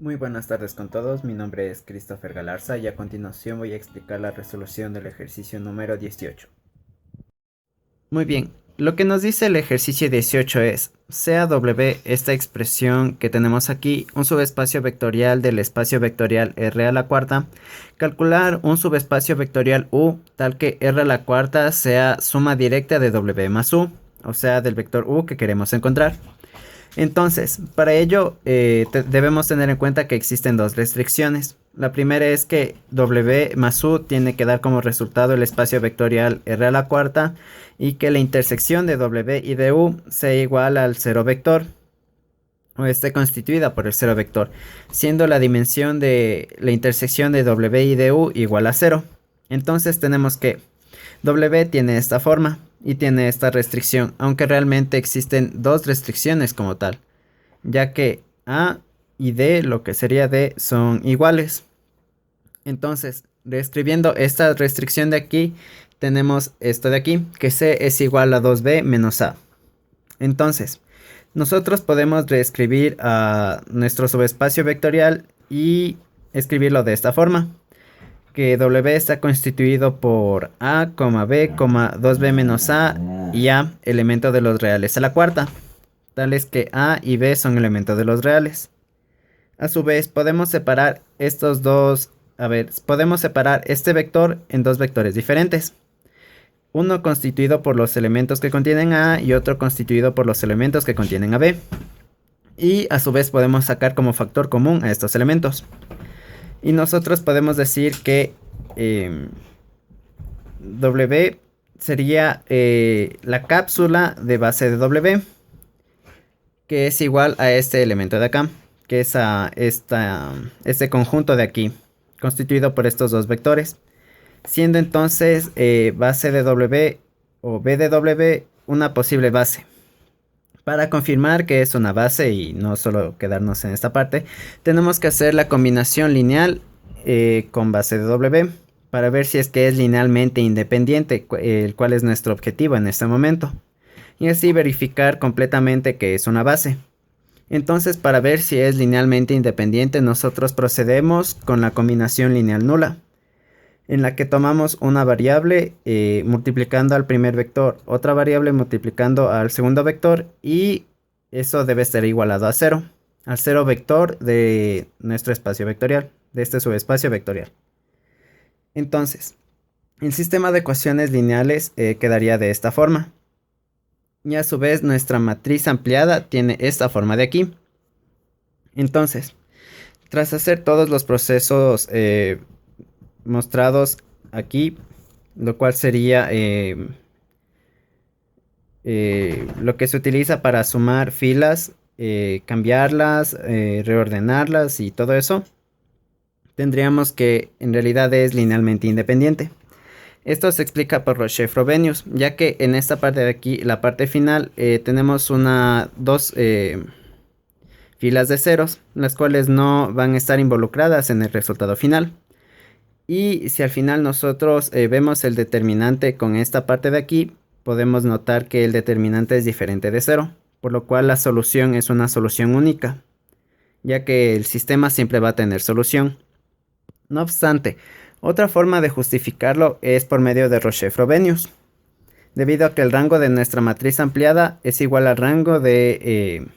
Muy buenas tardes con todos, mi nombre es Christopher Galarza y a continuación voy a explicar la resolución del ejercicio número 18. Muy bien, lo que nos dice el ejercicio 18 es, sea W esta expresión que tenemos aquí, un subespacio vectorial del espacio vectorial R a la cuarta, calcular un subespacio vectorial U tal que R a la cuarta sea suma directa de W más U, o sea del vector U que queremos encontrar. Entonces, para ello debemos tener en cuenta que existen dos restricciones. La primera es que W más U tiene que dar como resultado el espacio vectorial R a la cuarta y que la intersección de W y de U sea igual al cero vector o esté constituida por el cero vector, siendo la dimensión de la intersección de W y de U igual a cero. Entonces tenemos que W tiene esta forma y tiene esta restricción, aunque realmente existen dos restricciones como tal, ya que A y D, lo que sería D, son iguales. Entonces, reescribiendo esta restricción de aquí, tenemos esto de aquí, que C es igual a 2B menos A. Entonces, nosotros podemos reescribir a nuestro subespacio vectorial y escribirlo de esta forma, que W está constituido por A, B, 2B menos A y A, elemento de los reales a la cuarta, tales que A y B son elementos de los reales. A su vez, podemos separar estos dos, podemos separar este vector en dos vectores diferentes. Uno constituido por los elementos que contienen A y otro constituido por los elementos que contienen a B. Y a su vez podemos sacar como factor común a estos elementos. Y nosotros podemos decir que W sería la cápsula de base de W, que es igual a este elemento de acá, que es este conjunto de aquí, constituido por estos dos vectores, siendo entonces base de W o B de W una posible base. Para confirmar que es una base y no solo quedarnos en esta parte, tenemos que hacer la combinación lineal con base de W para ver si es que es linealmente independiente, el cual es nuestro objetivo en este momento. Y así verificar completamente que es una base. Entonces, para ver si es linealmente independiente, nosotros procedemos con la combinación lineal nula, en la que tomamos una variable multiplicando al primer vector, otra variable multiplicando al segundo vector, y eso debe ser igualado a cero, al cero vector de nuestro espacio vectorial, de este subespacio vectorial. Entonces, el sistema de ecuaciones lineales quedaría de esta forma. Y a su vez nuestra matriz ampliada tiene esta forma de aquí. Entonces, tras hacer todos los procesos mostrados aquí, lo cual sería lo que se utiliza para sumar filas, cambiarlas, reordenarlas y todo eso, tendríamos que en realidad es linealmente independiente. Esto se explica por Roche-Frobenius, ya que en esta parte de aquí, la parte final, tenemos dos filas de ceros, las cuales no van a estar involucradas en el resultado final. Y si al final nosotros vemos el determinante con esta parte de aquí, podemos notar que el determinante es diferente de cero, por lo cual la solución es una solución única, ya que el sistema siempre va a tener solución. No obstante, otra forma de justificarlo es por medio de Roche-Frobenius, debido a que el rango de nuestra matriz ampliada es igual al rango de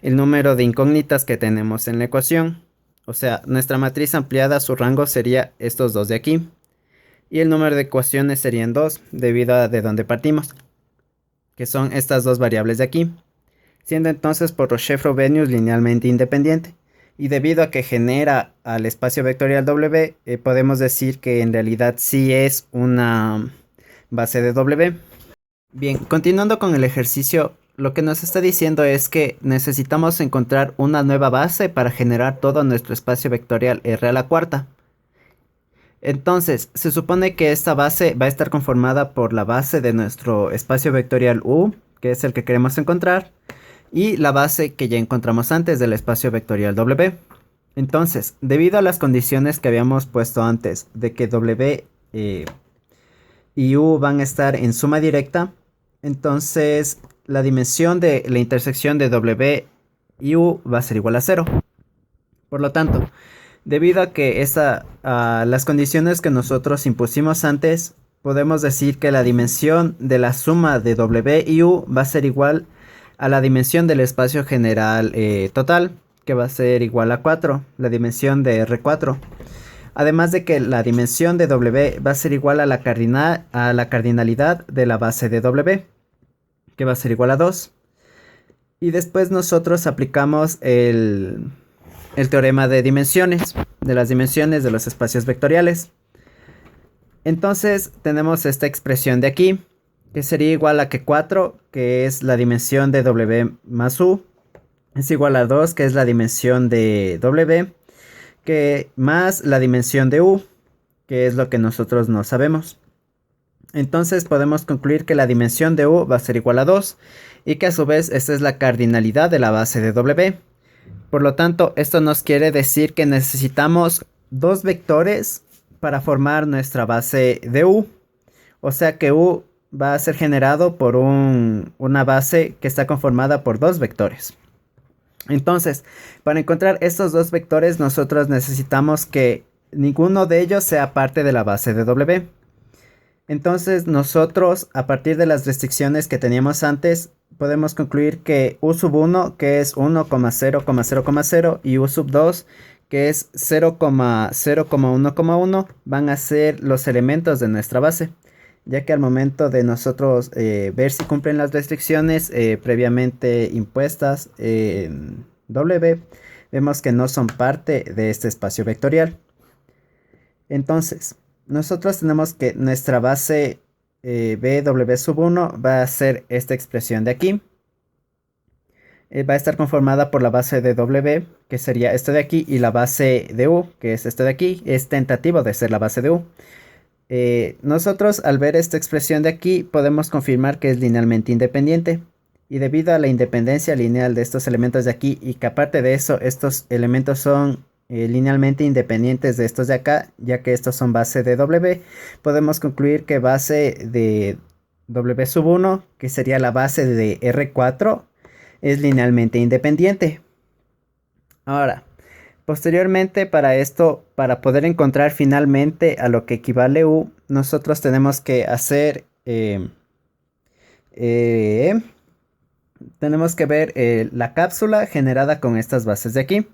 el número de incógnitas que tenemos en la ecuación. O sea, nuestra matriz ampliada, su rango sería estos dos de aquí, y el número de ecuaciones serían 2, debido a de donde partimos, que son estas dos variables de aquí, siendo entonces por Roche-Frobenius linealmente independiente. Y debido a que genera al espacio vectorial W, podemos decir que en realidad sí es una base de W. Bien, continuando con el ejercicio, lo que nos está diciendo es que necesitamos encontrar una nueva base para generar todo nuestro espacio vectorial R a la cuarta. Entonces, se supone que esta base va a estar conformada por la base de nuestro espacio vectorial U, que es el que queremos encontrar, y la base que ya encontramos antes del espacio vectorial W. Entonces, debido a las condiciones que habíamos puesto antes de que W y U van a estar en suma directa, entonces la dimensión de la intersección de W y U va a ser igual a 0. Por lo tanto, debido a que a las condiciones que nosotros impusimos antes, podemos decir que la dimensión de la suma de W y U va a ser igual a la dimensión del espacio general total, que va a ser igual a 4, la dimensión de R4. Además de que la dimensión de W va a ser igual a la cardinalidad de la base de W, que va a ser igual a 2. Y después nosotros aplicamos el teorema de dimensiones, de las dimensiones de los espacios vectoriales. Entonces tenemos esta expresión de aquí, que sería igual a que 4, que es la dimensión de W más U, es igual a 2, que es la dimensión de W, que más la dimensión de U, que es lo que nosotros no sabemos. Entonces podemos concluir que la dimensión de U va a ser igual a 2, y que a su vez esta es la cardinalidad de la base de W. Por lo tanto, esto nos quiere decir que necesitamos dos vectores para formar nuestra base de U. O sea que U va a ser generado por una base que está conformada por dos vectores. Entonces, para encontrar estos dos vectores, nosotros necesitamos que ninguno de ellos sea parte de la base de W. Entonces, nosotros, a partir de las restricciones que teníamos antes, podemos concluir que U sub 1, que es 1,0,0,0, y U sub 2, que es 0,0,1,1, van a ser los elementos de nuestra base, ya que al momento de nosotros ver si cumplen las restricciones previamente impuestas en W, vemos que no son parte de este espacio vectorial. Entonces, nosotros tenemos que nuestra base BW sub 1 va a ser esta expresión de aquí. Va a estar conformada por la base de W, que sería esta de aquí, y la base de U, que es esta de aquí. Es tentativo de ser la base de U. Nosotros al ver esta expresión de aquí podemos confirmar que es linealmente independiente. Y debido a la independencia lineal de estos elementos de aquí, y que aparte de eso estos elementos son linealmente independientes de estos de acá, ya que estos son base de W, podemos concluir que base de W sub 1, que sería la base de R4, es linealmente independiente. Ahora, posteriormente para esto, para poder encontrar finalmente a lo que equivale U, nosotros tenemos que hacer, tenemos que ver la cápsula generada con estas bases de aquí,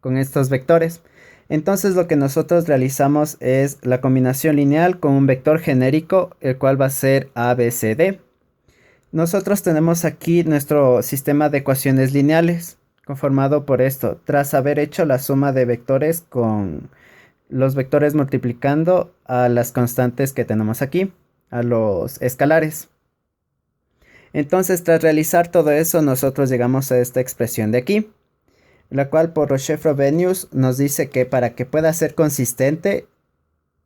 con estos vectores. Entonces lo que nosotros realizamos es la combinación lineal con un vector genérico, el cual va a ser ABCD. Nosotros tenemos aquí nuestro sistema de ecuaciones lineales, conformado por esto, tras haber hecho la suma de vectores con los vectores multiplicando a las constantes que tenemos aquí, a los escalares. Entonces, tras realizar todo eso, nosotros llegamos a esta expresión de aquí, la cual por Roche-Frobenius nos dice que para que pueda ser consistente,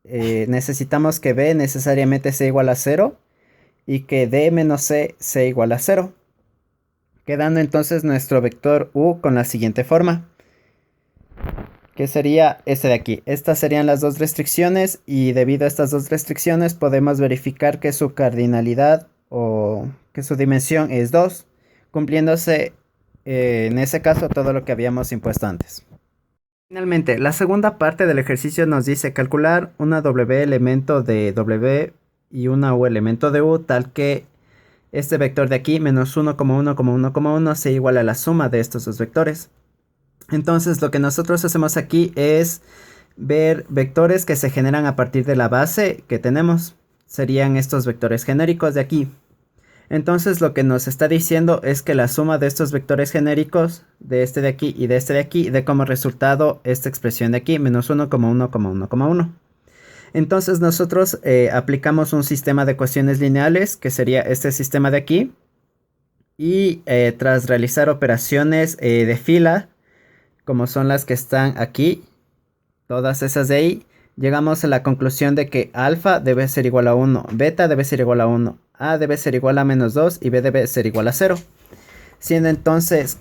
necesitamos que B necesariamente sea igual a 0 y que D menos C sea igual a 0. Quedando entonces nuestro vector U con la siguiente forma, que sería este de aquí. Estas serían las dos restricciones, y debido a estas dos restricciones podemos verificar que su cardinalidad o que su dimensión es 2, cumpliéndose en ese caso todo lo que habíamos impuesto antes. Finalmente, la segunda parte del ejercicio nos dice calcular una W elemento de W y una U elemento de U, tal que este vector de aquí, menos 1,1,1,1, sea igual a la suma de estos dos vectores. Entonces lo que nosotros hacemos aquí es ver vectores que se generan a partir de la base que tenemos. Serían estos vectores genéricos de aquí. Entonces lo que nos está diciendo es que la suma de estos vectores genéricos, de este de aquí y de este de aquí, dé como resultado esta expresión de aquí, menos 1,1,1,1. Entonces nosotros aplicamos un sistema de ecuaciones lineales, que sería este sistema de aquí. Y tras realizar operaciones de fila, como son las que están aquí, todas esas de ahí, llegamos a la conclusión de que alfa debe ser igual a 1, beta debe ser igual a 1, A debe ser igual a menos 2 y B debe ser igual a 0. Siendo entonces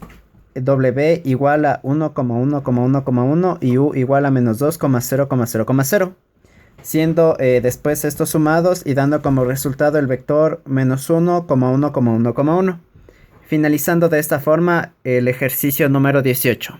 W igual a 1,1,1,1 y U igual a menos 2,0,0,0. Siendo después estos sumados y dando como resultado el vector menos 1,1,1,1. Finalizando de esta forma el ejercicio número 18.